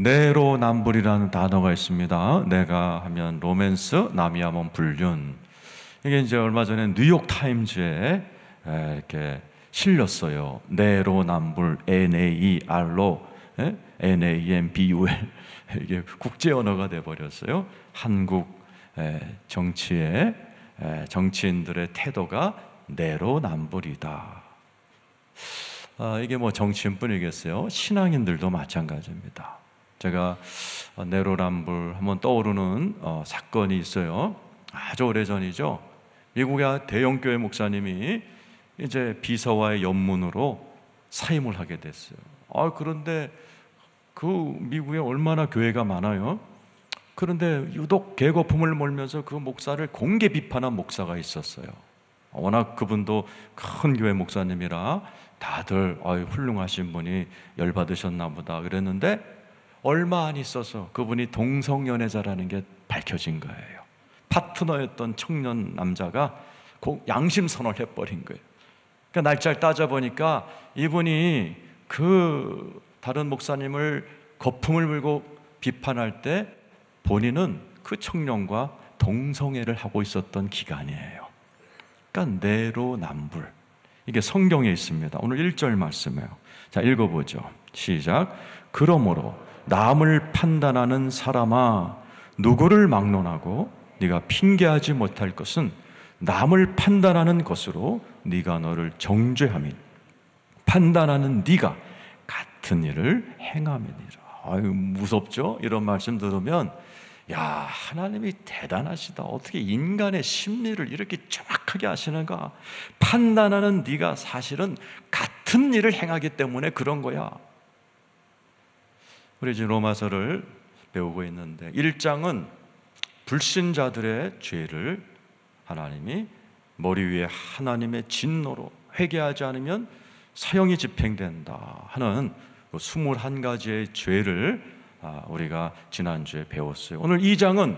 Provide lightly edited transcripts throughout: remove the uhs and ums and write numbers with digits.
내로남불이라는 단어가 있습니다. 내가 하면 로맨스, 남이 하면 불륜. 이게 이제 얼마 전에 뉴욕 타임즈에 이렇게 실렸어요. 내로남불, NAER로, NAMBUL. 이게 국제 언어가 돼 버렸어요. 한국 정치의 정치인들의 태도가 내로남불이다. 이게 뭐 정치인뿐이겠어요? 신앙인들도 마찬가지입니다. 제가 내로남불 한번 떠오르는 사건이 있어요. 아주 오래전이죠. 미국의 대형교회 목사님이 이제 비서와의 연문으로 사임을 하게 됐어요. 그런데 그 미국에 얼마나 교회가 많아요. 그런데 유독 개거품을 몰면서 그 목사를 공개 비판한 목사가 있었어요. 워낙 그분도 큰 교회 목사님이라 다들 훌륭하신 분이 열받으셨나 보다 그랬는데, 얼마 안 있어서 그분이 동성연애자라는 게 밝혀진 거예요. 파트너였던 청년 남자가 양심선언을 해버린 거예요. 그러니까 날짜를 따져보니까 이분이 그 다른 목사님을 거품을 물고 비판할 때 본인은 그 청년과 동성애를 하고 있었던 기간이에요. 그러니까 내로남불, 이게 성경에 있습니다. 오늘 1절 말씀이에요. 자, 읽어보죠. 시작. 그러므로 남을 판단하는 사람아, 누구를 막론하고 네가 핑계하지 못할 것은 남을 판단하는 것으로 네가 너를 정죄함이, 판단하는 네가 같은 일을 행함이니라. 무섭죠? 이런 말씀 들으면 야, 하나님이 대단하시다. 어떻게 인간의 심리를 이렇게 정확하게 아시는가? 판단하는 네가 사실은 같은 일을 행하기 때문에 그런 거야. 우리 지금 로마서를 배우고 있는데 1장은 불신자들의 죄를 하나님이 머리 위에 하나님의 진노로 회개하지 않으면 사형이 집행된다 하는 21가지의 죄를 우리가 지난주에 배웠어요. 오늘 2장은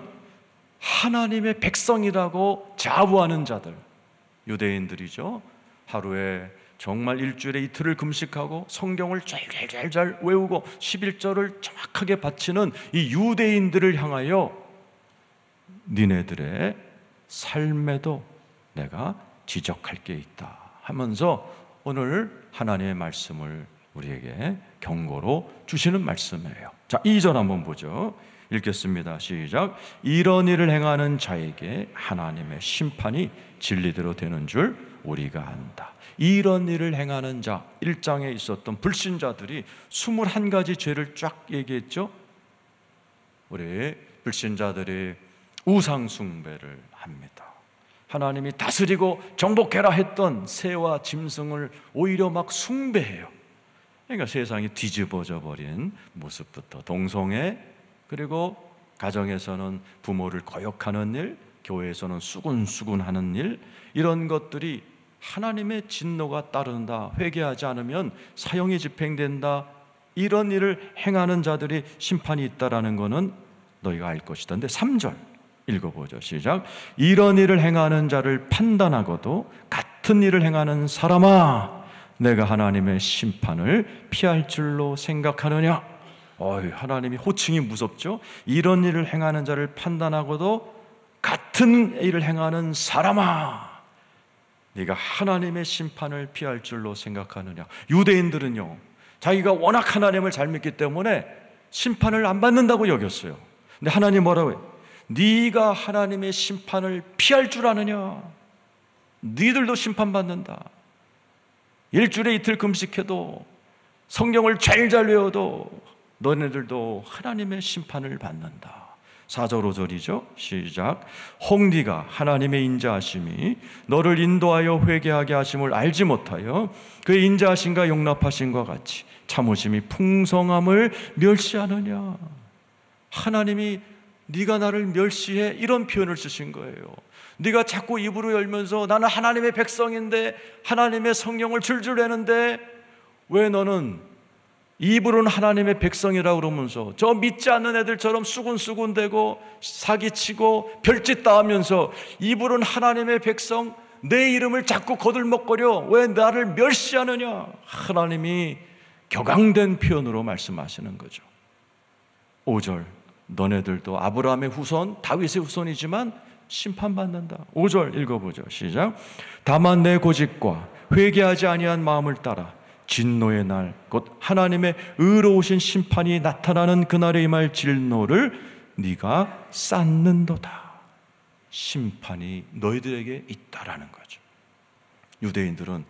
하나님의 백성이라고 자부하는 자들, 유대인들이죠. 하루에 정말 일주일에 이틀을 금식하고 성경을 잘 외우고 11절을 정확하게 바치는 이 유대인들을 향하여 니네들의 삶에도 내가 지적할 게 있다 하면서 오늘 하나님의 말씀을 우리에게 경고로 주시는 말씀이에요. 자, 2절 한번 보죠. 읽겠습니다. 시작. 이런 일을 행하는 자에게 하나님의 심판이 진리대로 되는 줄 우리가 안다. 이런 일을 행하는 자, 1장에 있었던 불신자들이 21가지 죄를 쫙 얘기했죠. 우리 불신자들이 우상 숭배를 합니다. 하나님이 다스리고 정복해라 했던 새와 짐승을 오히려 막 숭배해요. 그러니까 세상이 뒤집어져 버린 모습부터 동성애, 그리고 가정에서는 부모를 거역하는 일, 교회에서는 수군수군하는 일, 이런 것들이 하나님의 진노가 따른다, 회개하지 않으면 사형이 집행된다, 이런 일을 행하는 자들이 심판이 있다라는 것은 너희가 알 것이다. 근데 3절 읽어보죠. 시작. 이런 일을 행하는 자를 판단하고도 같은 일을 행하는 사람아, 내가 하나님의 심판을 피할 줄로 생각하느냐? 하나님이 호칭이 무섭죠. 이런 일을 행하는 자를 판단하고도 같은 일을 행하는 사람아, 네가 하나님의 심판을 피할 줄로 생각하느냐? 유대인들은요, 자기가 워낙 하나님을 잘 믿기 때문에 심판을 안 받는다고 여겼어요. 근데 하나님 뭐라고 해요? 네가 하나님의 심판을 피할 줄 아느냐? 너희들도 심판받는다. 일주일에 이틀 금식해도 성경을 잘 외워도 너네들도 하나님의 심판을 받는다. 4절 5절이죠. 시작. 혹 네가 하나님의 인자하심이 너를 인도하여 회개하게 하심을 알지 못하여 그의 인자하심과 용납하심과 같이 참으심이 풍성함을 멸시하느냐? 하나님이 네가 나를 멸시해, 이런 표현을 쓰신 거예요. 네가 자꾸 입으로 열면서 나는 하나님의 백성인데 하나님의 성령을 줄줄 내는데 왜 너는 입으로는 하나님의 백성이라고 그러면서 저 믿지 않는 애들처럼 수군수군대고 사기치고 별짓 다 하면서 입으로는 하나님의 백성, 내 이름을 자꾸 거들먹거려 왜 나를 멸시하느냐? 하나님이 격앙된 표현으로 말씀하시는 거죠. 5절, 너네들도 아브라함의 후손, 다윗의 후손이지만 심판받는다. 5절 읽어보죠. 시작. 다만 내 고집과 회개하지 아니한 마음을 따라 진노의 날, 곧 하나님의 의로우신 심판이 나타나는 그날에 임할 진노를 네가 쌓는도다. 심판이 너희들에게 있다라는 거죠. 유대인들은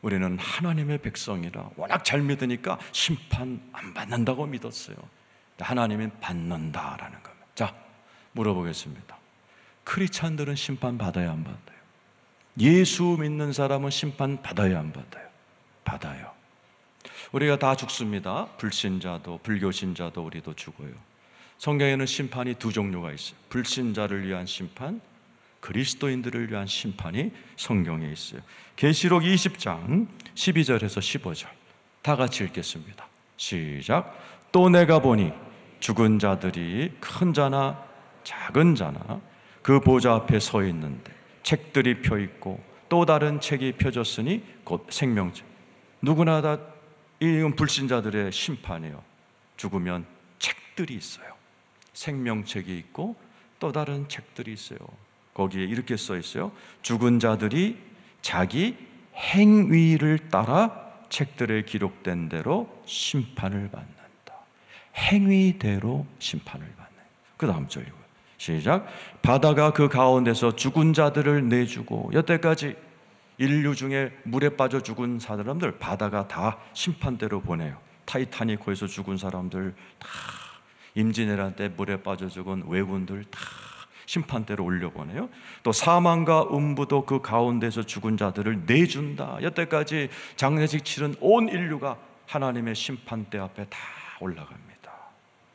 우리는 하나님의 백성이라 워낙 잘 믿으니까 심판 안 받는다고 믿었어요. 하나님은 받는다라는 겁니다. 자, 물어보겠습니다. 크리스찬들은 심판 받아야 안 받아요? 예수 믿는 사람은 심판 받아야 안 받아요? 받아요. 우리가 다 죽습니다. 불신자도 불교신자도 우리도 죽어요. 성경에는 심판이 두 종류가 있어요. 불신자를 위한 심판, 그리스도인들을 위한 심판이 성경에 있어요. 계시록 20장 12절에서 15절 다 같이 읽겠습니다. 시작. 또 내가 보니 죽은 자들이 큰 자나 작은 자나 그 보좌 앞에 서 있는데 책들이 펴 있고 또 다른 책이 펴졌으니 곧 생명책. 누구나 다 이건 불신자들의 심판이에요. 죽으면 책들이 있어요. 생명책이 있고 또 다른 책들이 있어요. 거기에 이렇게 써 있어요. 죽은 자들이 자기 행위를 따라 책들에 기록된 대로 심판을 받는다. 행위대로 심판을 받는. 그 다음 절이고요. 시작. 바다가 그 가운데서 죽은 자들을 내주고, 여태까지 인류 중에 물에 빠져 죽은 사람들 바다가 다 심판대로 보내요. 타이타닉호에서 죽은 사람들 다, 임진왜란 때 물에 빠져 죽은 왜군들 다 심판대로 올려보내요. 또 사망과 음부도 그 가운데서 죽은 자들을 내준다. 여태까지 장례식 치른 온 인류가 하나님의 심판대 앞에 다 올라갑니다.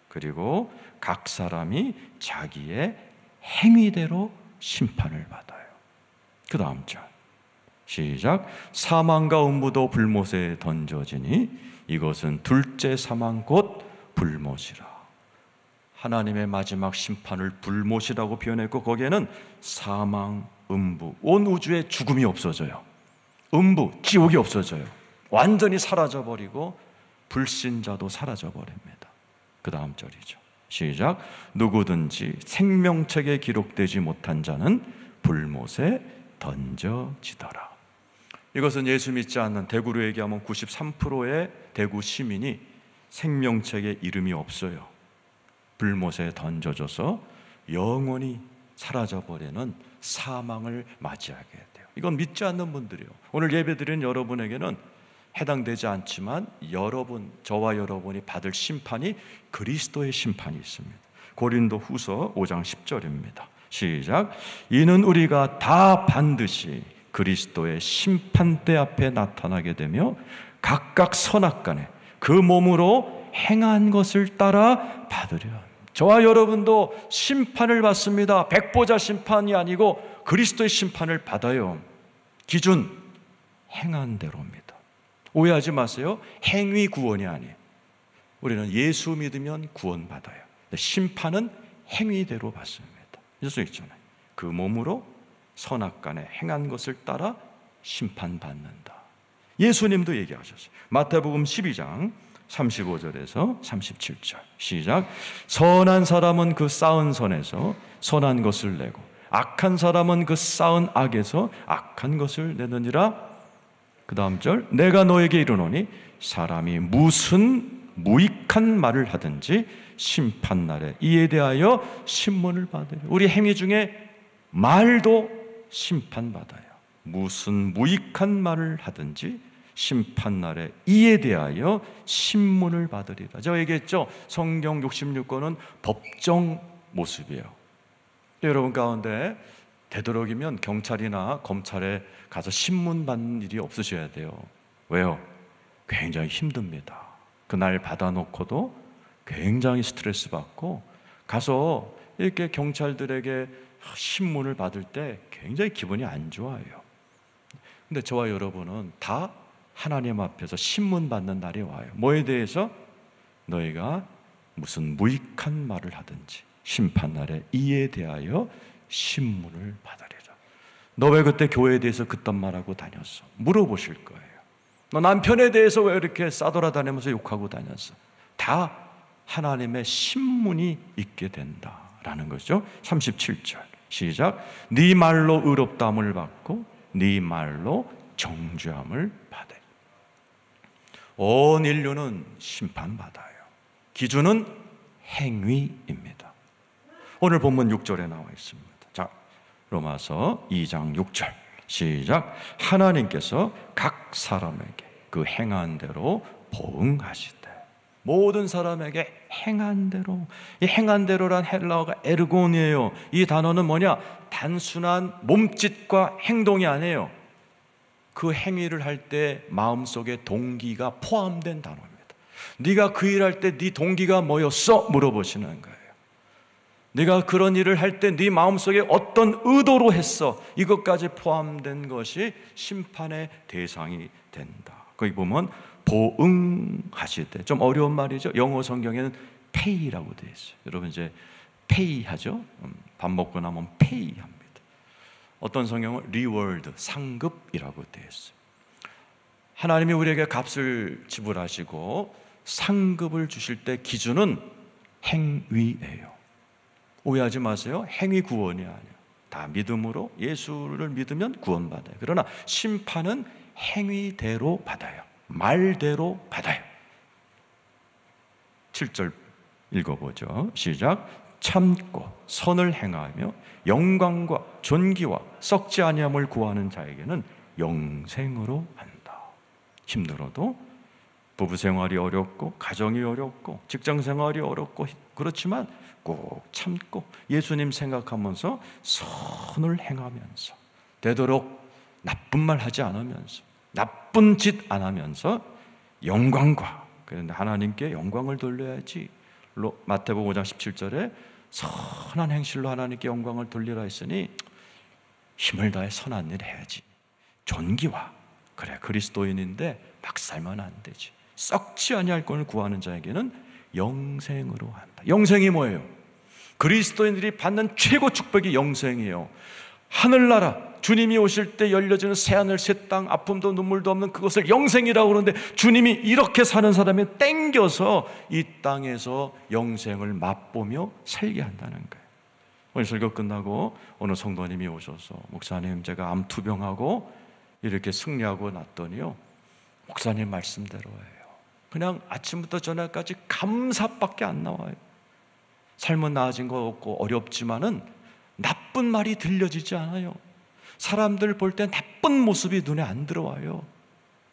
그리고 각 사람이 자기의 행위대로 심판을 받아요. 그 다음 절 시작. 사망과 음부도 불못에 던져지니 이것은 둘째 사망 곧 불못이라. 하나님의 마지막 심판을 불못이라고 표현했고, 거기에는 사망, 음부, 온 우주에 죽음이 없어져요. 음부, 지옥이 없어져요. 완전히 사라져버리고 불신자도 사라져버립니다. 그 다음 절이죠. 시작. 누구든지 생명책에 기록되지 못한 자는 불못에 던져지더라. 이것은 예수 믿지 않는, 대구로 얘기하면 93%의 대구 시민이 생명책에 이름이 없어요. 불못에 던져져서 영원히 사라져버리는 사망을 맞이하게 돼요. 이건 믿지 않는 분들이요. 오늘 예배드린 여러분에게는 해당되지 않지만 여러분, 저와 여러분이 받을 심판이 그리스도의 심판이 있습니다. 고린도 후서 5장 10절입니다. 시작. 이는 우리가 다 반드시 그리스도의 심판대 앞에 나타나게 되며 각각 선악간에 그 몸으로 행한 것을 따라 받으려. 저와 여러분도 심판을 받습니다. 백보자 심판이 아니고 그리스도의 심판을 받아요. 기준 행한 대로입니다. 오해하지 마세요. 행위 구원이 아니에요. 우리는 예수 믿으면 구원받아요. 심판은 행위대로 받습니다. 예수 있잖아요. 그 몸으로 선악간에 행한 것을 따라 심판받는다. 예수님도 얘기하셨어요. 마태복음 12장 35절에서 37절 시작. 선한 사람은 그 쌓은 선에서 선한 것을 내고 악한 사람은 그 쌓은 악에서 악한 것을 내느니라. 그 다음 절. 내가 너에게 이르노니 사람이 무슨 무익한 말을 하든지 심판날에 이에 대하여 신문을 받으려. 우리 행위 중에 말도 심판받아요. 무슨 무익한 말을 하든지 심판날에 이에 대하여 신문을 받으리라. 제가 얘기했죠. 성경 66권은 법정 모습이에요. 여러분 가운데 되도록이면 경찰이나 검찰에 가서 신문 받는 일이 없으셔야 돼요. 왜요? 굉장히 힘듭니다. 그날 받아놓고도 굉장히 스트레스 받고, 가서 이렇게 경찰들에게 신문을 받을 때 굉장히 기분이 안 좋아요. 근데 저와 여러분은 다 하나님 앞에서 신문 받는 날이 와요. 뭐에 대해서? 너희가 무슨 무익한 말을 하든지 심판날에 이에 대하여 신문을 받으리라. 너 왜 그때 교회에 대해서 그딴 말하고 다녔어? 물어보실 거예요. 너 남편에 대해서 왜 이렇게 싸돌아다니면서 욕하고 다녔어? 다 하나님의 신문이 있게 된다라는 거죠. 37절 시작. 네 말로 의롭다함을 받고 네 말로 정죄함을 받아. 온 인류는 심판받아요. 기준은 행위입니다. 오늘 본문 6절에 나와 있습니다. 자, 로마서 2장 6절 시작. 하나님께서 각 사람에게 그 행한 대로 보응하시되. 모든 사람에게 행한 대로. 이 행한 대로란 헬라어가 에르곤이에요. 이 단어는 뭐냐? 단순한 몸짓과 행동이 아니에요. 그 행위를 할 때 마음속에 동기가 포함된 단어입니다. 네가 그 일할 때 네 동기가 뭐였어? 물어보시는 거예요. 네가 그런 일을 할 때 네 마음속에 어떤 의도로 했어? 이것까지 포함된 것이 심판의 대상이 된다. 거기 보면 보응하시되, 좀 어려운 말이죠. 영어 성경에는 pay라고 되어 있어요. 여러분 이제 pay 하죠. 밥 먹고 나면 pay 합니다. 어떤 성경은 reward, 상급이라고 되어 있어요. 하나님이 우리에게 값을 지불하시고 상급을 주실 때 기준은 행위예요. 오해하지 마세요. 행위 구원이 아니에요. 다 믿음으로 예수를 믿으면 구원받아요. 그러나 심판은 행위대로 받아요. 말대로 받아요. 7절 읽어보죠. 시작. 참고 선을 행하며 영광과 존귀와 썩지 아니함을 구하는 자에게는 영생으로 한다. 힘들어도 부부생활이 어렵고 가정이 어렵고 직장생활이 어렵고 그렇지만 꼭 참고 예수님 생각하면서 선을 행하면서 되도록 나쁜 말 하지 않으면서 나쁜 짓 안 하면서 영광과, 그런데 하나님께 영광을 돌려야지. 마태복음 5장 17절에 선한 행실로 하나님께 영광을 돌리라 했으니 힘을 다해 선한 일 해야지. 존귀와, 그래 그리스도인인데 막 살면 안 되지. 썩지 아니할 것을 구하는 자에게는 영생으로 한다. 영생이 뭐예요? 그리스도인들이 받는 최고 축복이 영생이에요. 하늘나라, 주님이 오실 때 열려지는 새하늘 새 땅, 아픔도 눈물도 없는 그것을 영생이라고 그러는데 주님이 이렇게 사는 사람이 땡겨서 이 땅에서 영생을 맛보며 살게 한다는 거예요. 오늘 설교 끝나고 어느 성도님이 오셔서 목사님 제가 암투병하고 이렇게 승리하고 났더니요, 목사님 말씀대로예요. 그냥 아침부터 저녁까지 감사밖에 안 나와요. 삶은 나아진 거 없고 어렵지만은 나쁜 말이 들려지지 않아요. 사람들 볼 때 나쁜 모습이 눈에 안 들어와요.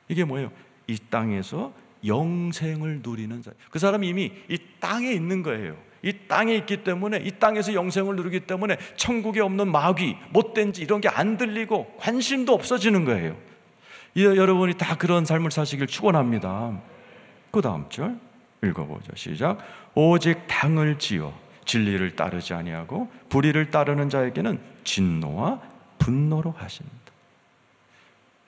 이게 뭐예요? 이 땅에서 영생을 누리는 자. 그 사람이 이미 이 땅에 있는 거예요. 이 땅에 있기 때문에, 이 땅에서 영생을 누리기 때문에 천국에 없는 마귀, 못된 짓 이런 게 안 들리고 관심도 없어지는 거예요. 여러분이 다 그런 삶을 사시길 축원합니다. 그 다음 절 읽어보죠. 시작. 오직 당을 지어 진리를 따르지 아니하고 불의를 따르는 자에게는 진노와 분노로 하신다.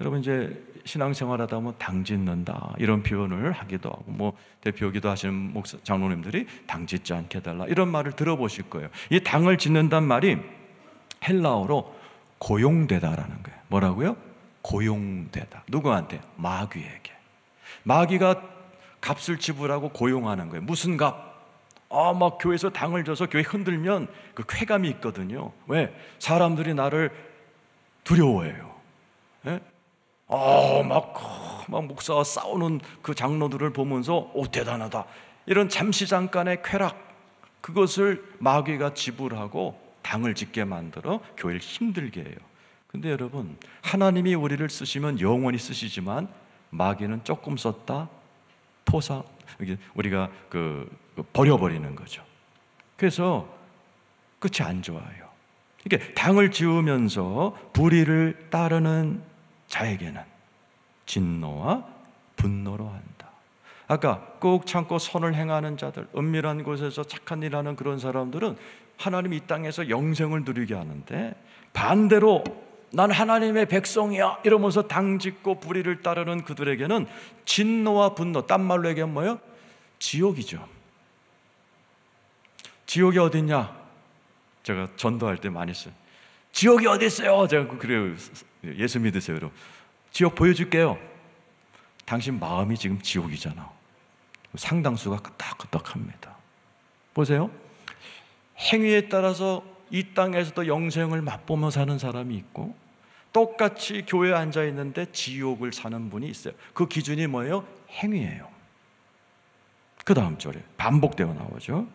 여러분 이제 신앙생활하다 보면 당 짓는다 이런 표현을 하기도 하고, 뭐 대표기도 하시는 장로님들이 당 짓지 않게 해달라 이런 말을 들어보실 거예요. 이 당을 짓는단 말이 헬라어로 고용되다라는 거예요. 뭐라고요? 고용되다. 누구한테? 마귀에게. 마귀가 값을 지불하고 고용하는 거예요. 무슨 값? 막 교회에서 당을 줘서 교회 흔들면 그 쾌감이 있거든요. 왜? 사람들이 나를 두려워해요. 예? 막 목사와 싸우는 그 장로들을 보면서 대단하다. 이런 잠시 잠깐의 쾌락, 그것을 마귀가 지불하고 당을 짓게 만들어 교회를 힘들게 해요. 근데 여러분, 하나님이 우리를 쓰시면 영원히 쓰시지만 마귀는 조금 썼다 우리가 버려버리는 거죠. 그래서 끝이 안 좋아요. 이게 당을 지으면서 불의를 따르는 자에게는 진노와 분노로 한다. 아까 꼭 참고 선을 행하는 자들, 은밀한 곳에서 착한 일 하는 그런 사람들은 하나님이 이 땅에서 영생을 누리게 하는데, 반대로 난 하나님의 백성이야 이러면서 당짓고 불의를 따르는 그들에게는 진노와 분노, 딴 말로 얘기하면 뭐예요? 지옥이죠. 지옥이 어딨냐? 제가 전도할 때 많이 써요. 지옥이 어디 있어요? 제가 그래요. 예수 믿으세요. 여러분. 지옥 보여줄게요. 당신 마음이 지금 지옥이잖아. 상당수가 끄떡끄떡합니다. 보세요. 행위에 따라서 이 땅에서도 영생을 맛보며 사는 사람이 있고, 똑같이 교회에 앉아 있는데 지옥을 사는 분이 있어요. 그 기준이 뭐예요? 행위예요. 그 다음 절에 반복되어 나오죠.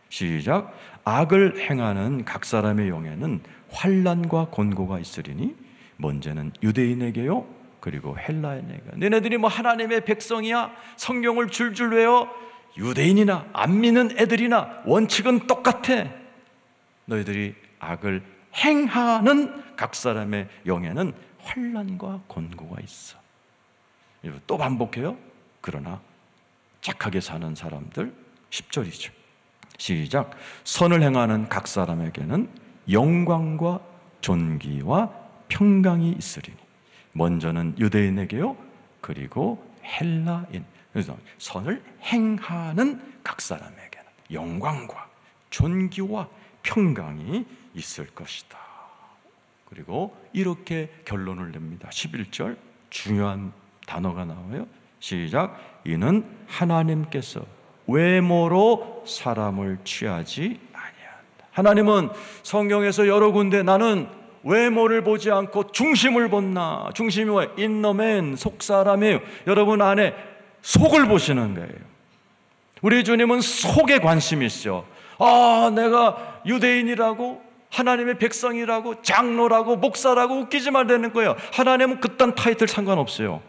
시작. 악을 행하는 각 사람의 영에는 환난과 곤고가 있으리니 먼저는 유대인에게요, 그리고 헬라인에게. 너네들이 뭐 하나님의 백성이야? 성경을 줄줄 외워? 유대인이나 안 믿는 애들이나 원칙은 똑같아. 너희들이 악을 행하는 각 사람의 영에는 환난과 곤고가 있어. 또 반복해요. 그러나 착하게 사는 사람들, 10절이죠. 시작. 선을 행하는 각 사람에게는 영광과 존귀와 평강이 있으리니 먼저는 유대인에게요, 그리고 헬라인. 그래서 선을 행하는 각 사람에게는 영광과 존귀와 평강이 있을 것이다. 그리고 이렇게 결론을 냅니다. 11절 중요한 단어가 나와요. 시작. 이는 하나님께서 외모로 사람을 취하지 아니한다. 하나님은 성경에서 여러 군데 나는 외모를 보지 않고 중심을 본다. 중심이 뭐예요? 인너맨, 속사람이에요. 여러분 안에 속을 보시는 거예요. 우리 주님은 속에 관심이 있어. 내가 유대인이라고, 하나님의 백성이라고, 장로라고, 목사라고 웃기지 말라는 거예요. 하나님은 그딴 타이틀 상관없어요.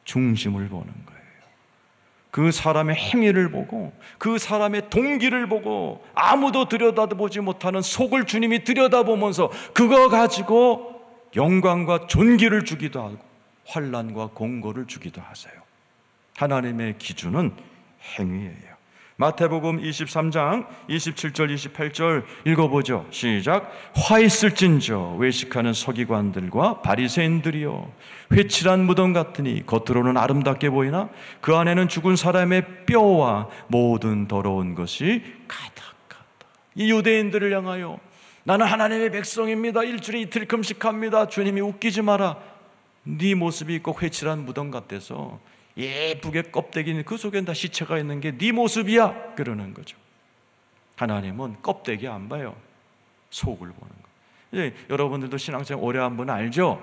중심을 보는 거예요. 그 사람의 행위를 보고, 그 사람의 동기를 보고, 아무도 들여다보지 못하는 속을 주님이 들여다보면서 그거 가지고 영광과 존귀를 주기도 하고 환난과 공고를 주기도 하세요. 하나님의 기준은 행위예요. 마태복음 23장 27절 28절 읽어보죠. 시작. 화 있을진저 외식하는 서기관들과 바리새인들이여, 회칠한 무덤 같으니 겉으로는 아름답게 보이나 그 안에는 죽은 사람의 뼈와 모든 더러운 것이 가득하다. 이 유대인들을 향하여 나는 하나님의 백성입니다, 일주일에 이틀 금식합니다. 주님이 웃기지 마라. 네 모습이 꼭 회칠한 무덤 같아서 예쁘게 껍데기는 그 속엔 다 시체가 있는 게 네 모습이야, 그러는 거죠. 하나님은 껍데기 안 봐요. 속을 보는 거. 이제 여러분들도 신앙생활 오래 한 분 알죠?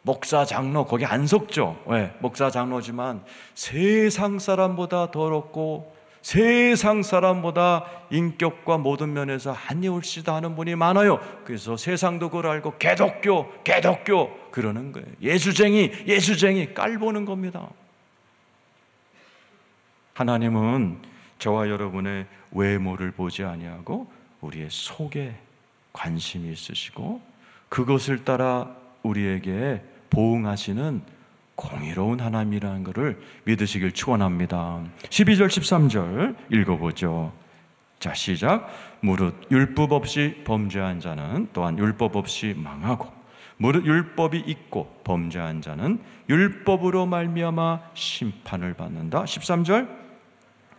목사, 장로 거기 안 속죠. 왜? 목사, 장로지만 세상 사람보다 더럽고 세상 사람보다 인격과 모든 면에서 안 예울시다 하는 분이 많아요. 그래서 세상도 그걸 알고 개독교 그러는 거예요. 예수쟁이 깔보는 겁니다. 하나님은 저와 여러분의 외모를 보지 아니하고 우리의 속에 관심이 있으시고 그것을 따라 우리에게 보응하시는 공의로운 하나님이라는 것을 믿으시길 축원합니다. 12절 13절 읽어보죠. 자, 시작. 무릇 율법 없이 범죄한 자는 또한 율법 없이 망하고 무릇 율법이 있고 범죄한 자는 율법으로 말미암아 심판을 받는다. 13절.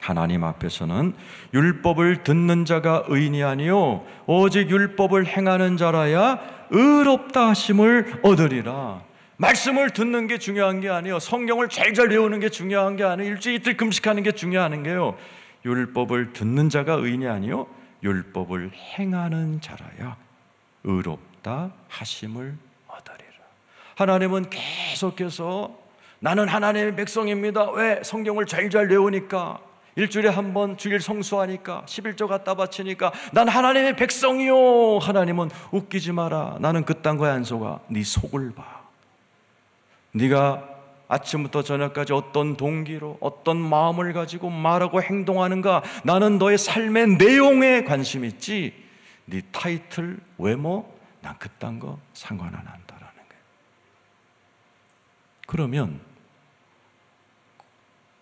하나님 앞에서는 율법을 듣는 자가 의인이 아니요 오직 율법을 행하는 자라야 의롭다 하심을 얻으리라. 말씀을 듣는 게 중요한 게 아니에요. 성경을 잘 외우는 게 중요한 게 아니에요. 일주일 이틀 금식하는 게 중요한 게요. 율법을 듣는 자가 의인이 아니요 율법을 행하는 자라야 의롭다 하심을 얻으리라. 하나님은 계속해서 나는 하나님의 백성입니다. 왜? 성경을 잘 외우니까, 일주일에 한 번 주일 성수하니까, 11조 갖다 바치니까 난 하나님의 백성이요. 하나님은 웃기지 마라. 나는 그딴 거에 안 속아. 네 속을 봐. 네가 아침부터 저녁까지 어떤 동기로 어떤 마음을 가지고 말하고 행동하는가. 나는 너의 삶의 내용에 관심 있지 네 타이틀, 외모, 난 그딴 거 상관 안 한다라는 거예요. 그러면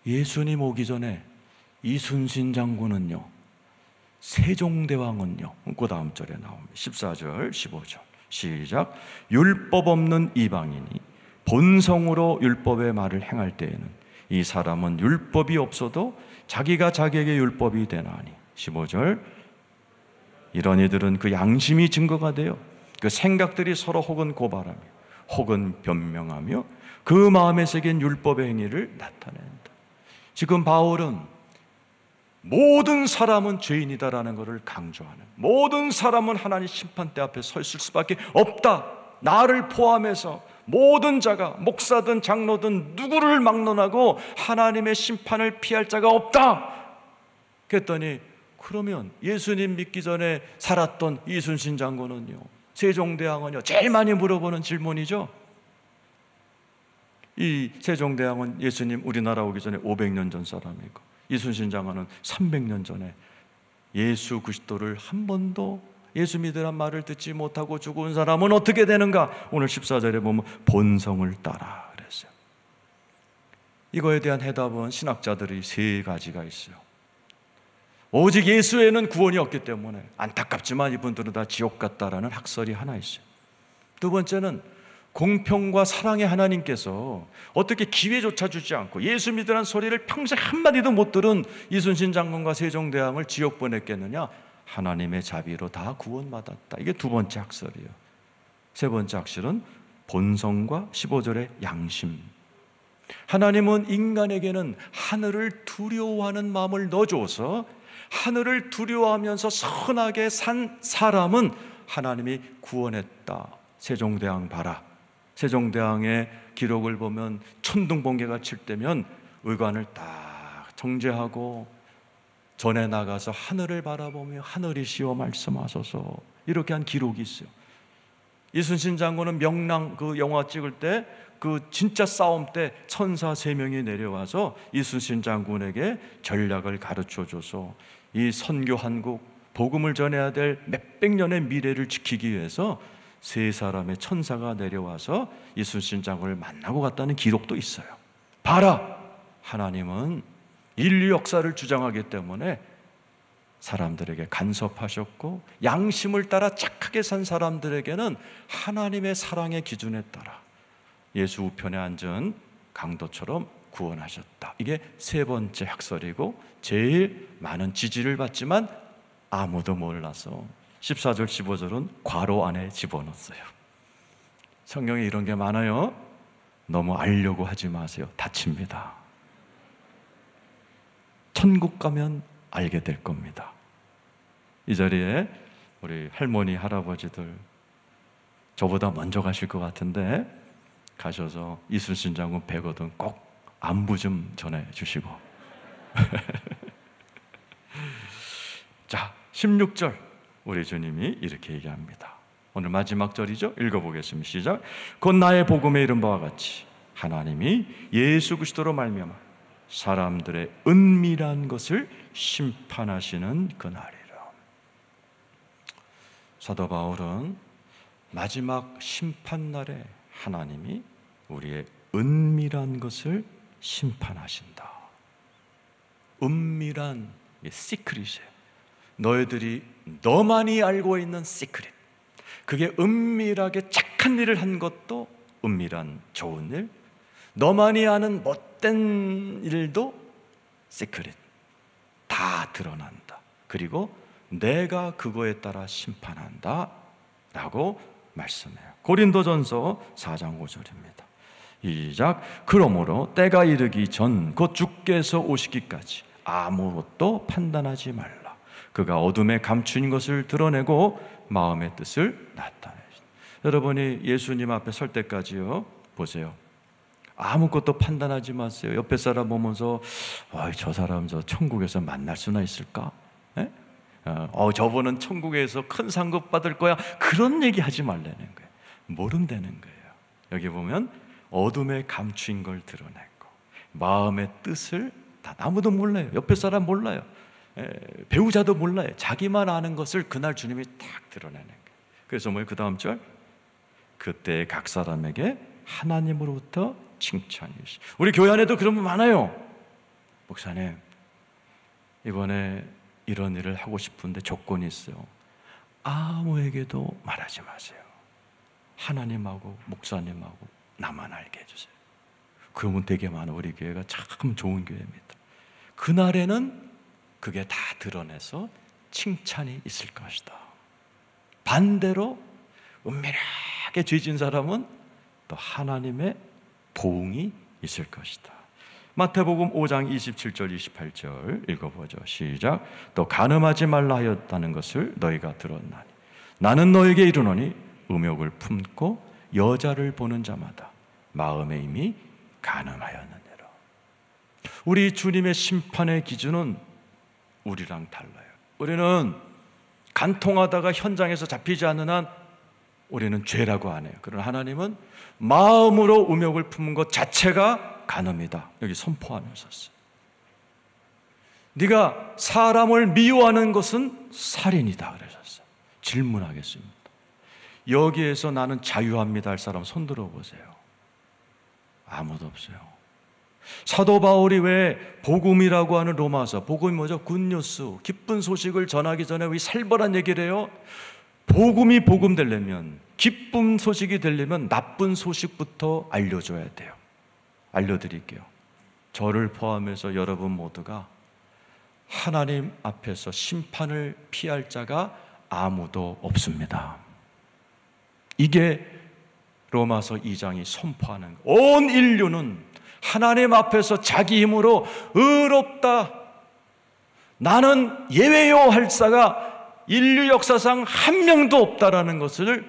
예수님 오기 전에 이순신 장군은요, 세종대왕은요, 그 다음 절에 나옵니다. 14절 15절 시작. 율법 없는 이방인이 본성으로 율법의 말을 행할 때에는 이 사람은 율법이 없어도 자기가 자기에게 율법이 되나니. 15절. 이런 이들은 그 양심이 증거가 돼요. 그 생각들이 서로 혹은 고발하며 혹은 변명하며 그 마음에 새긴 율법의 행위를 나타낸다. 지금 바울은 모든 사람은 죄인이다라는 것을 강조하는, 모든 사람은 하나님 심판대 앞에 서 있을 수밖에 없다, 나를 포함해서 모든 자가 목사든 장로든 누구를 막론하고 하나님의 심판을 피할 자가 없다. 그랬더니 그러면 예수님 믿기 전에 살았던 이순신 장군은요, 세종대왕은요, 제일 많이 물어보는 질문이죠. 이 세종대왕은 예수님 우리나라 오기 전에 500년 전 사람이고, 이순신 장군은 300년 전에 예수 그리스도를 한 번도 예수 믿으란 말을 듣지 못하고 죽은 사람은 어떻게 되는가? 오늘 14절에 보면 본성을 따라 그랬어요. 이거에 대한 해답은 신학자들이 세 가지가 있어요. 오직 예수에는 구원이 없기 때문에 안타깝지만 이분들은 다 지옥 같다라는 학설이 하나 있어요. 두 번째는 공평과 사랑의 하나님께서 어떻게 기회조차 주지 않고 예수 믿으라는 소리를 평생 한마디도 못 들은 이순신 장군과 세종대왕을 지옥 보냈겠느냐? 하나님의 자비로 다 구원받았다. 이게 두 번째 학설이에요. 세 번째 학설은 본성과 15절의 양심. 하나님은 인간에게는 하늘을 두려워하는 마음을 넣어줘서 하늘을 두려워하면서 선하게 산 사람은 하나님이 구원했다. 세종대왕 봐라. 세종대왕의 기록을 보면 천둥번개가 칠 때면 의관을 딱 정제하고 전에 나가서 하늘을 바라보며 하늘이시여 말씀하소서, 이렇게 한 기록이 있어요. 이순신 장군은 명랑 그 영화 찍을 때 그 진짜 싸움 때 천사 3명이 내려와서 이순신 장군에게 전략을 가르쳐줘서 이 선교 한국 복음을 전해야 될 몇백 년의 미래를 지키기 위해서 3사람의 천사가 내려와서 이순신 장군을 만나고 갔다는 기록도 있어요. 봐라, 하나님은 인류 역사를 주장하기 때문에 사람들에게 간섭하셨고 양심을 따라 착하게 산 사람들에게는 하나님의 사랑의 기준에 따라 예수 우편에 앉은 강도처럼 구원하셨다. 이게 세 번째 학설이고 제일 많은 지지를 받지만 아무도 몰라서 14절 15절은 괄호 안에 집어넣었어요. 성경에 이런 게 많아요. 너무 알려고 하지 마세요. 다칩니다. 천국 가면 알게 될 겁니다. 이 자리에 우리 할머니, 할아버지들 저보다 먼저 가실 것 같은데 가셔서 이순신 장군 뵈거든 꼭 안부 좀 전해주시고 자, 16절 우리 주님이 이렇게 얘기합니다. 오늘 마지막 절이죠. 읽어보겠습니다. 시작. 곧 나의 복음에 이른 바와 같이 하나님이 예수 그리스도로 말미암아 사람들의 은밀한 것을 심판하시는 그날이라. 사도 바울은 마지막 심판날에 하나님이 우리의 은밀한 것을 심판하신다. 은밀한 시크릿이에요. 너희들이 너만이 알고 있는 시크릿. 그게 은밀하게 착한 일을 한 것도 은밀한 좋은 일, 너만이 아는 못된 일도 시크릿, 다 드러난다. 그리고 내가 그거에 따라 심판한다 라고 말씀해요. 고린도전서 4장 5절입니다. 시작. 그러므로 때가 이르기 전 곧 주께서 오시기까지 아무것도 판단하지 말라. 그가 어둠에 감춘 것을 드러내고 마음의 뜻을 나타내신다. 여러분이 예수님 앞에 설 때까지요, 보세요. 아무것도 판단하지 마세요. 옆에 사람 보면서 저 사람 저 천국에서 만날 수나 있을까? 저분은 천국에서 큰 상급 받을 거야. 그런 얘기 하지 말라는 거예요. 모른다는 거예요. 여기 보면 어둠에 감추인 걸 드러내고 마음의 뜻을 다 아무도 몰라요. 옆에 사람 몰라요. 배우자도 몰라요. 자기만 아는 것을 그날 주님이 딱 드러내는 거예요. 그래서 뭐예요? 그 다음 절, 그때 각 사람에게 하나님으로부터 칭찬이 있어요. 우리 교회 안에도 그런 분 많아요. 목사님, 이번에 이런 일을 하고 싶은데 조건이 있어요. 아무에게도 말하지 마세요. 하나님하고 목사님하고 나만 알게 해주세요. 그러면 되게 많아. 우리 교회가 참 좋은 교회입니다. 그날에는 그게 다 드러내서 칭찬이 있을 것이다. 반대로 은밀하게 죄진 사람은 또 하나님의 보응이 있을 것이다. 마태복음 5장 27절 28절 읽어보죠. 시작. 또 간음하지 말라 하였다는 것을 너희가 들었나니 나는 너에게 이르노니 음욕을 품고 여자를 보는 자마다 마음에 이미 간음하였느니라. 우리 주님의 심판의 기준은 우리랑 달라요. 우리는 간통하다가 현장에서 잡히지 않는 한 우리는 죄라고 안 해요. 그러나 하나님은 마음으로 음욕을 품은 것 자체가 간음이다. 여기 선포하면서 썼어요. 네가 사람을 미워하는 것은 살인이다 그러셨어요. 질문하겠습니다. 여기에서 나는 자유합니다 할 사람 손 들어보세요. 아무도 없어요. 사도 바울이 왜 복음이라고 하는 로마서, 복음이 뭐죠? 굿뉴스, 기쁜 소식을 전하기 전에 왜 살벌한 얘기를 해요? 복음이 복음 되려면, 기쁜 소식이 되려면 나쁜 소식부터 알려줘야 돼요. 알려드릴게요. 저를 포함해서 여러분 모두가 하나님 앞에서 심판을 피할 자가 아무도 없습니다. 이게 로마서 2장이 선포하는, 온 인류는 하나님 앞에서 자기 힘으로 의롭다, 나는 예외요 할 자가 인류 역사상 한 명도 없다라는 것을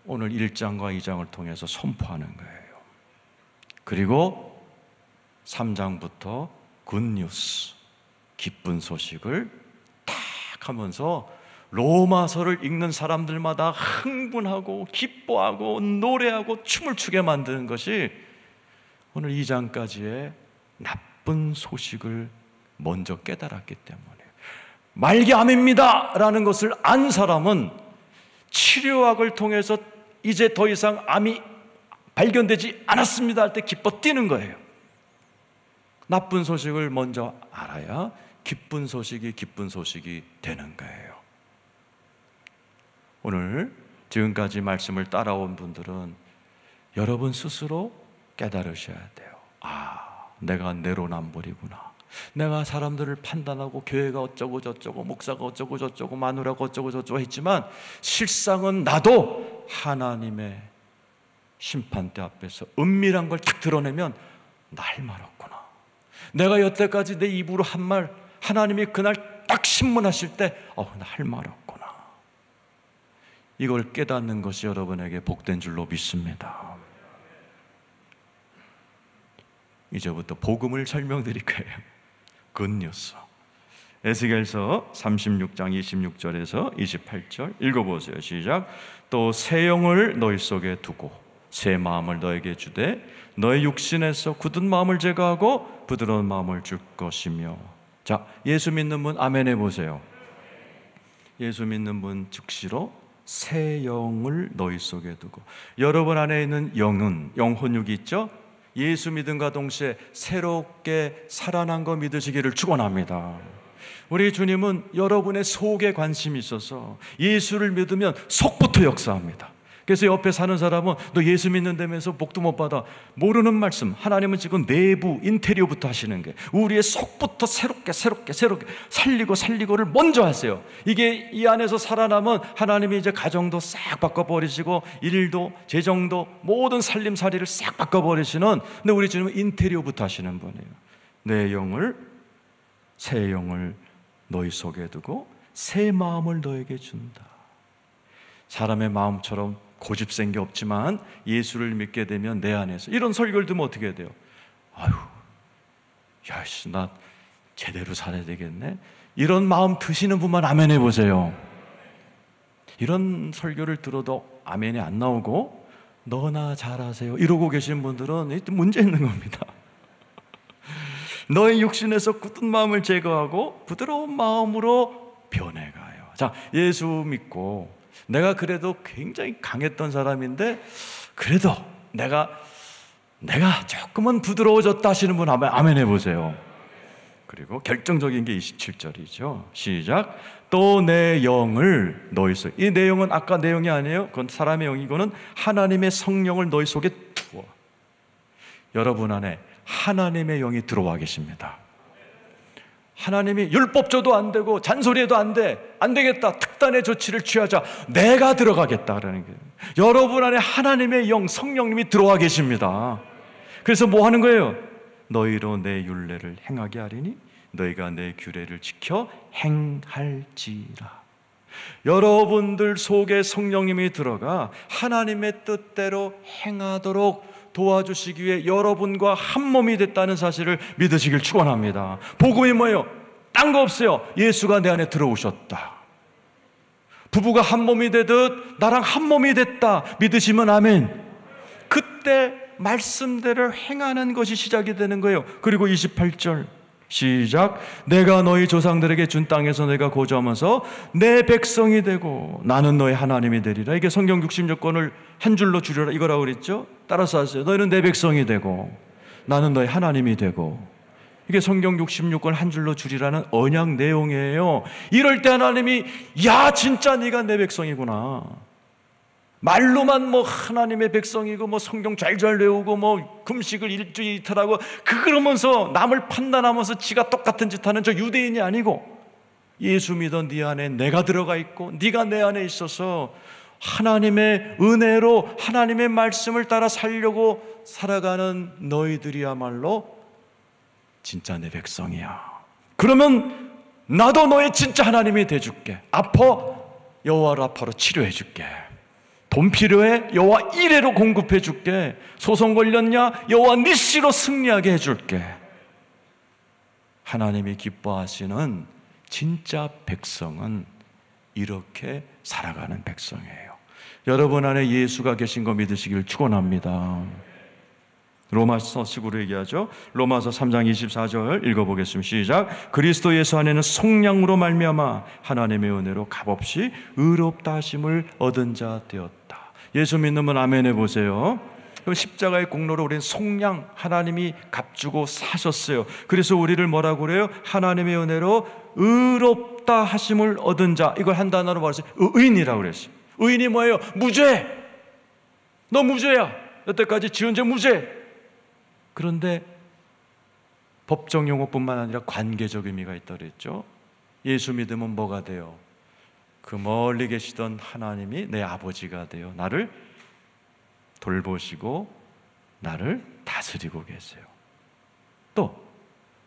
오늘 1장과 2장을 통해서 선포하는 거예요. 그리고 3장부터 굿뉴스, 기쁜 소식을 탁 하면서 로마서를 읽는 사람들마다 흥분하고 기뻐하고 노래하고 춤을 추게 만드는 것이 오늘 2장까지의 나쁜 소식을 먼저 깨달았기 때문이에요. 말기암입니다 라는 것을 안 사람은 치료학을 통해서 이제 더 이상 암이 발견되지 않았습니다 할 때 기뻐 뛰는 거예요. 나쁜 소식을 먼저 알아야 기쁜 소식이 되는 거예요. 오늘 지금까지 말씀을 따라온 분들은 여러분 스스로 깨달으셔야 돼요. 아, 내가 내로남불이구나. 내가 사람들을 판단하고 교회가 어쩌고 저쩌고 목사가 어쩌고 저쩌고 마누라가 어쩌고 저쩌고 했지만 실상은 나도 하나님의 심판대 앞에서 은밀한 걸 딱 드러내면 나 할 말 없구나. 내가 여태까지 내 입으로 한 말 하나님이 그날 딱 신문하실 때 나 할 말 없구나. 이걸 깨닫는 것이 여러분에게 복된 줄로 믿습니다. 이제부터 복음을 설명드릴 거예요. 굿뉴스. 에스겔서 36장 26절에서 28절 읽어보세요. 시작. 또 새 영을 너희 속에 두고 새 마음을 너에게 주되 너의 육신에서 굳은 마음을 제거하고 부드러운 마음을 줄 것이며. 자, 예수 믿는 분 아멘 해보세요. 예수 믿는 분 즉시로 새 영을 너희 속에 두고, 여러분 안에 있는 영은 영혼육이 있죠? 예수 믿음과 동시에 새롭게 살아난 거 믿으시기를 축원합니다. 우리 주님은 여러분의 속에 관심이 있어서 예수를 믿으면 속부터 역사합니다. 그래서 옆에 사는 사람은 너 예수 믿는다면서 복도 못 받아, 모르는 말씀. 하나님은 지금 내부 인테리어부터 하시는 게 우리의 속부터 새롭게 살리고를 먼저 하세요. 이게 이 안에서 살아남은 하나님이 이제 가정도 싹 바꿔버리시고 일도 재정도 모든 살림살이를 싹 바꿔버리시는, 근데 우리 주님은 인테리어부터 하시는 분이에요. 내 영을, 새 영을 너희 속에 두고 새 마음을 너에게 준다. 사람의 마음처럼 고집센 게 없지만 예수를 믿게 되면 내 안에서, 이런 설교를 들으면 어떻게 해야 돼요? 아유, 야씨, 나 제대로 살아야 되겠네. 이런 마음 드시는 분만 아멘 해보세요. 이런 설교를 들어도 아멘이 안 나오고 너나 잘하세요 이러고 계신 분들은 문제 있는 겁니다. 너의 육신에서 굳은 마음을 제거하고 부드러운 마음으로 변해가요. 자, 예수 믿고 내가 그래도 굉장히 강했던 사람인데 그래도 내가 조금은 부드러워졌다 하시는 분 아멘 해보세요. 그리고 결정적인 게 27절이죠. 시작. 또 내 영을 너희 속에, 이 내용은 아까 내용이 아니에요. 그건 사람의 영이고는 하나님의 성령을 너희 속에 두어. 여러분 안에 하나님의 영이 들어와 계십니다. 하나님이 율법조도 안 되고 잔소리해도 안 되겠다, 특단의 조치를 취하자, 내가 들어가겠다라는 거예요. 여러분 안에 하나님의 영, 성령님이 들어와 계십니다. 그래서 뭐 하는 거예요? 너희로 내 율례를 행하게 하리니 너희가 내 규례를 지켜 행할지라. 여러분들 속에 성령님이 들어가 하나님의 뜻대로 행하도록 도와주시기 위해 여러분과 한 몸이 됐다는 사실을 믿으시길 축원합니다. 복음이 뭐예요? 딴 거 없어요. 예수가 내 안에 들어오셨다. 부부가 한 몸이 되듯 나랑 한 몸이 됐다 믿으시면 아멘. 그때 말씀대로 행하는 것이 시작이 되는 거예요. 그리고 28절 시작. 내가 너희 조상들에게 준 땅에서 내가 거주하면서 내 백성이 되고 나는 너희 하나님이 되리라. 이게 성경 66권을 한 줄로 줄여라 이거라고 그랬죠. 따라서 하세요. 너희는 내 백성이 되고 나는 너희 하나님이 되고. 이게 성경 66권 한 줄로 줄이라는 언약 내용이에요. 이럴 때 하나님이 야 진짜 네가 내 백성이구나. 말로만 뭐 하나님의 백성이고 뭐 성경 잘잘 외우고 뭐 금식을 일주일 이틀하고 그러면서 남을 판단하면서 지가 똑같은 짓 하는 저 유대인이 아니고 예수 믿어 네 안에 내가 들어가 있고 네가 내 안에 있어서 하나님의 은혜로 하나님의 말씀을 따라 살려고 살아가는 너희들이야말로 진짜 내 백성이야. 그러면 나도 너의 진짜 하나님이 돼줄게. 아파? 여호와 라파로 치료해줄게. 돈 필요해? 여호와 이레로 공급해 줄게. 소송 걸렸냐? 여호와 니시로 승리하게 해줄게. 하나님이 기뻐하시는 진짜 백성은 이렇게 살아가는 백성이에요. 여러분 안에 예수가 계신 거 믿으시길 축원합니다. 로마서식으로 얘기하죠. 로마서 3장 24절 읽어보겠습니다. 시작. 그리스도 예수 안에는 속량으로 말미암아 하나님의 은혜로 값없이 의롭다 하심을 얻은 자 되었다. 예수 믿는 분 아멘 해보세요. 십자가의 공로로 우리는 속량, 하나님이 값주고 사셨어요. 그래서 우리를 뭐라고 그래요? 하나님의 은혜로 의롭다 하심을 얻은 자. 이걸 한 단어로 말해서 의인이라고 그랬어요. 의인이 뭐예요? 무죄. 너 무죄야. 여태까지 지은 죄 무죄. 그런데 법정 용어뿐만 아니라 관계적 의미가 있다고 그랬죠. 예수 믿으면 뭐가 돼요? 그 멀리 계시던 하나님이 내 아버지가 되어 나를 돌보시고 나를 다스리고 계세요. 또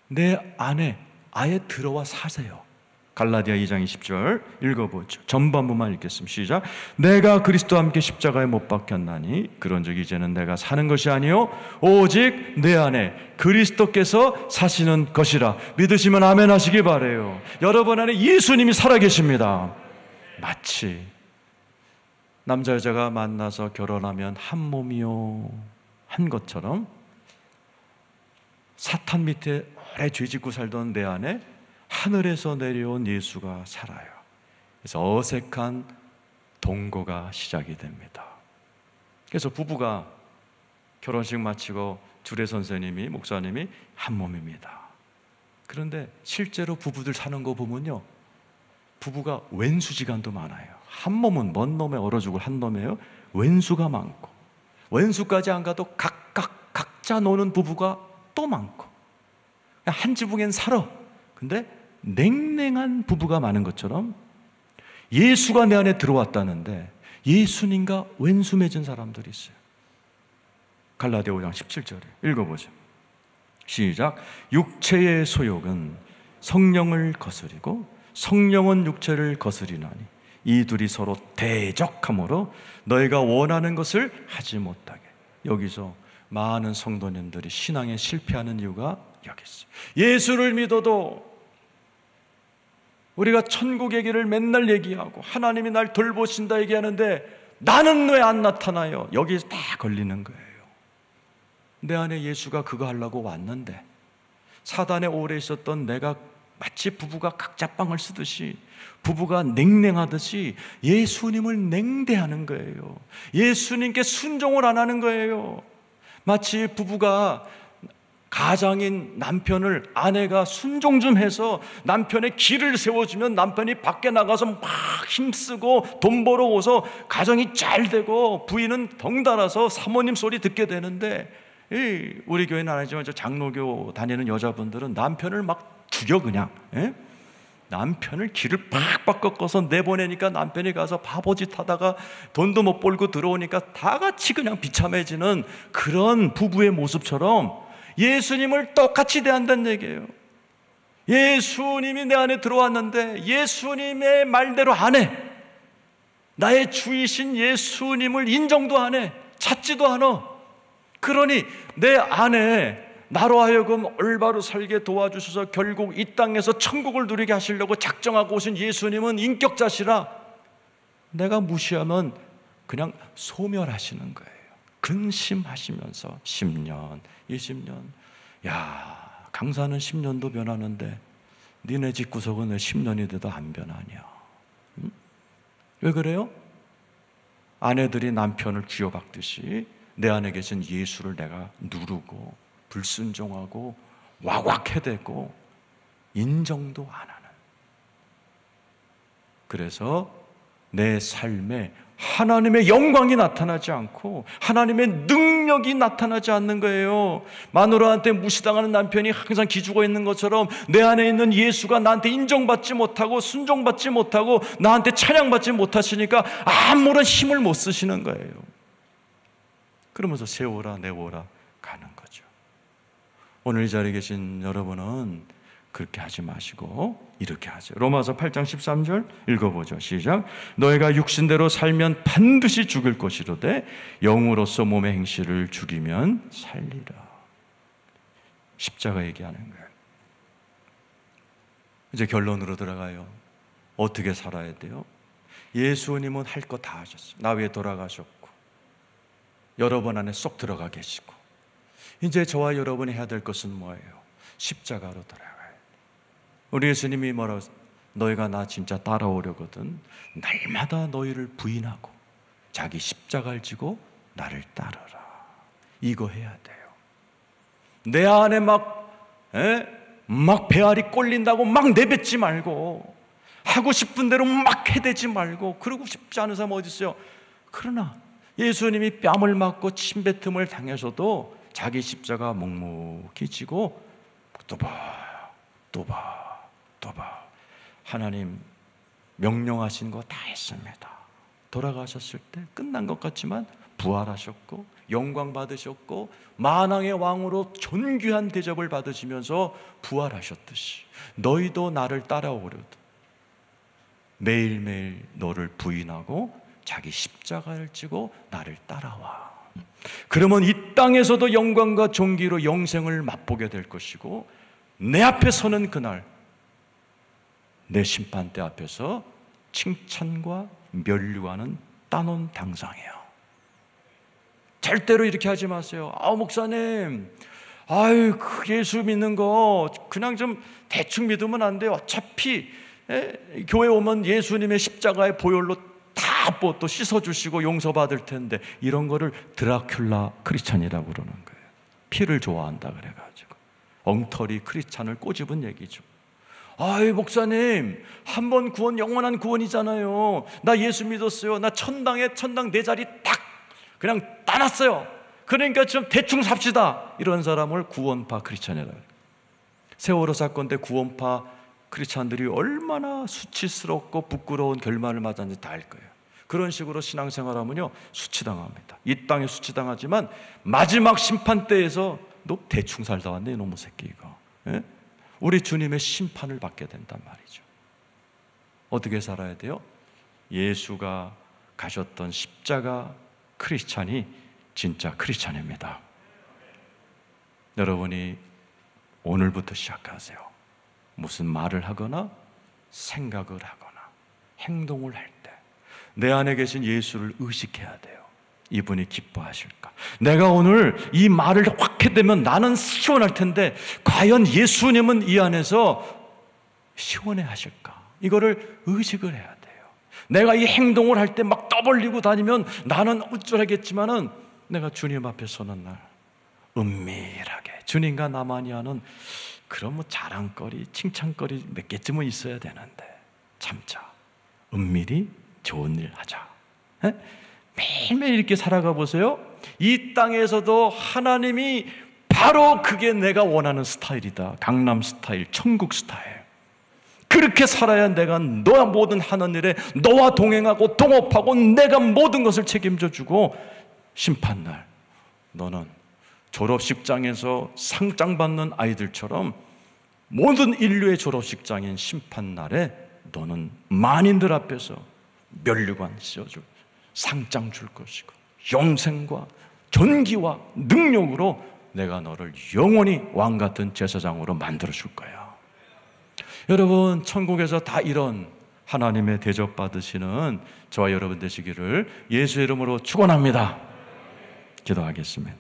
내 안에 아예 들어와 사세요. 갈라디아 2장 20절 읽어보죠. 전반부만 읽겠습니다. 시작. 내가 그리스도와 함께 십자가에 못 박혔나니 그런즉 이제는 내가 사는 것이 아니요 오직 내 안에 그리스도께서 사시는 것이라. 믿으시면 아멘 하시기 바라요. 여러분 안에 예수님이 살아계십니다. 마치 남자 여자가 만나서 결혼하면 한 몸이요 한 것처럼 사탄 밑에 오래 죄짓고 살던 내 안에 하늘에서 내려온 예수가 살아요. 그래서 어색한 동거가 시작이 됩니다. 그래서 부부가 결혼식 마치고 주례 선생님이 목사님이 한 몸입니다. 그런데 실제로 부부들 사는 거 보면요, 부부가 왼수지간도 많아요. 한 몸은 먼 놈에 얼어 죽을 한 놈이에요. 왼수가 많고, 왼수까지 안 가도 각자 노는 부부가 또 많고, 한 지붕엔 살아. 근데 냉랭한 부부가 많은 것처럼 예수가 내 안에 들어왔다는데 예수님과 왼수 맺은 사람들이 있어요. 갈라디아 5장 17절에 읽어보죠. 시작. 육체의 소욕은 성령을 거스리고 성령은 육체를 거스리나니 이 둘이 서로 대적함으로 너희가 원하는 것을 하지 못하게. 여기서 많은 성도님들이 신앙에 실패하는 이유가 여기 있어요. 예수를 믿어도 우리가 천국의 길을 맨날 얘기하고 하나님이 날 돌보신다 얘기하는데 나는 왜 안 나타나요? 여기에 다 걸리는 거예요. 내 안에 예수가 그거 하려고 왔는데 사단에 오래 있었던 내가 마치 부부가 각자 빵을 쓰듯이, 부부가 냉랭하듯이 예수님을 냉대하는 거예요. 예수님께 순종을 안 하는 거예요. 마치 부부가 가장인 남편을 아내가 순종 좀 해서 남편의 길을 세워주면 남편이 밖에 나가서 막 힘쓰고 돈 벌어오서 가정이 잘 되고 부인은 덩달아서 사모님 소리 듣게 되는데, 우리 교회는 아니지만 저 장로교 다니는 여자분들은 남편을 막 죽여 그냥. 남편을 길을 팍팍 꺾어서 내보내니까 남편이 가서 바보짓 하다가 돈도 못 벌고 들어오니까 다 같이 그냥 비참해지는 그런 부부의 모습처럼 예수님을 똑같이 대한다는 얘기예요. 예수님이 내 안에 들어왔는데 예수님의 말대로 안 해. 나의 주이신 예수님을 인정도 안 해. 찾지도 않아. 그러니 내 안에 나로 하여금 올바로 살게 도와주셔서 결국 이 땅에서 천국을 누리게 하시려고 작정하고 오신 예수님은 인격자시라 내가 무시하면 그냥 소멸하시는 거예요. 근심하시면서 10년, 20년. 야, 강사는 10년도 변하는데 니네 집구석은 왜 10년이 돼도 안 변하냐? 응? 왜 그래요? 아내들이 남편을 쥐어박듯이 내 안에 계신 예수를 내가 누르고 불순종하고 와곽해대고 인정도 안 하는. 그래서 내 삶에 하나님의 영광이 나타나지 않고 하나님의 능력이 나타나지 않는 거예요. 마누라한테 무시당하는 남편이 항상 기죽어 있는 것처럼 내 안에 있는 예수가 나한테 인정받지 못하고 순종받지 못하고 나한테 찬양받지 못하시니까 아무런 힘을 못 쓰시는 거예요. 그러면서 세워라 내워라 가는 거죠. 오늘 이 자리에 계신 여러분은 그렇게 하지 마시고 이렇게 하세요. 로마서 8장 13절 읽어보죠. 시작. 너희가 육신대로 살면 반드시 죽을 것이로되 영으로서 몸의 행실을 죽이면 살리라. 십자가 얘기하는 거예요. 이제 결론으로 들어가요. 어떻게 살아야 돼요? 예수님은 할 거 다 하셨어요. 나 위에 돌아가셨고 여러분 안에 쏙 들어가 계시고 이제 저와 여러분이 해야 될 것은 뭐예요? 십자가로 돌아가요. 우리 예수님이 뭐라고 했어요? 너희가 나 진짜 따라오려거든 날마다 너희를 부인하고 자기 십자가를 지고 나를 따르라. 이거 해야 돼요. 내 안에 막 배알이 꼴린다고 막 내뱉지 말고 하고 싶은 대로 막 해대지 말고 그러고 싶지 않은 사람 어디 있어요? 그러나 예수님이 뺨을 맞고 침뱉음을 당해서도 자기 십자가 묵묵히 지고 또 봐, 또 봐, 또 봐. 하나님 명령하신 거 다 했습니다. 돌아가셨을 때 끝난 것 같지만 부활하셨고 영광 받으셨고 만왕의 왕으로 존귀한 대접을 받으시면서 부활하셨듯이 너희도 나를 따라오려도 매일매일 너를 부인하고 자기 십자가를 지고 나를 따라와. 그러면 이 땅에서도 영광과 존귀로 영생을 맛보게 될 것이고 내 앞에 서는 그날 내 심판대 앞에서 칭찬과 면류하는 따놓은 당상이에요. 절대로 이렇게 하지 마세요. 목사님, 그 예수 믿는 거 그냥 좀 대충 믿으면 안 돼요. 어차피 교회 오면 예수님의 십자가의 보혈로 다 또 씻어주시고 용서받을 텐데 이런 거를 드라큘라 크리스찬이라고 그러는 거예요. 피를 좋아한다 그래가지고 엉터리 크리스찬을 꼬집은 얘기죠. 목사님, 한 번 구원 영원한 구원이잖아요. 나 예수 믿었어요. 나 천당 내 자리 딱 그냥 따놨어요. 그러니까 좀 대충 삽시다. 이런 사람을 구원파 크리스찬이라고 해요. 세월호 사건 때 구원파 크리스찬들이 얼마나 수치스럽고 부끄러운 결말을 맞았는지 다 알 거예요. 그런 식으로 신앙생활하면요 수치당합니다. 이 땅에 수치당하지만 마지막 심판대에서 너 대충 살다 왔네 이놈의 새끼 이거. 우리 주님의 심판을 받게 된단 말이죠. 어떻게 살아야 돼요? 예수가 가셨던 십자가 크리스찬이 진짜 크리스찬입니다. 여러분이 오늘부터 시작하세요. 무슨 말을 하거나 생각을 하거나 행동을 할 때 내 안에 계신 예수를 의식해야 돼요. 이분이 기뻐하실까? 내가 오늘 이 말을 확 해대면 나는 시원할 텐데 과연 예수님은 이 안에서 시원해 하실까? 이거를 의식을 해야 돼요. 내가 이 행동을 할 때 막 떠벌리고 다니면 나는 어쩌라겠지만은 내가 주님 앞에 서는 날 은밀하게 주님과 나만이 하는 그런 자랑거리, 칭찬거리 몇 개쯤은 있어야 되는데 참자. 은밀히 좋은 일 하자. 매일매일 이렇게 살아가 보세요. 이 땅에서도 하나님이 바로 그게 내가 원하는 스타일이다. 강남 스타일, 천국 스타일. 그렇게 살아야 내가 너와 모든 하는 일에 너와 동행하고 동업하고 내가 모든 것을 책임져 주고 심판날 너는 졸업식장에서 상장 받는 아이들처럼 모든 인류의 졸업식장인 심판날에 너는 만인들 앞에서 면류관 씌워주고 상장 줄 것이고 영생과 존귀와 능력으로 내가 너를 영원히 왕같은 제사장으로 만들어줄 거야. 여러분, 천국에서 다 이런 하나님의 대접받으시는 저와 여러분 되시기를 예수의 이름으로 축원합니다. 기도하겠습니다.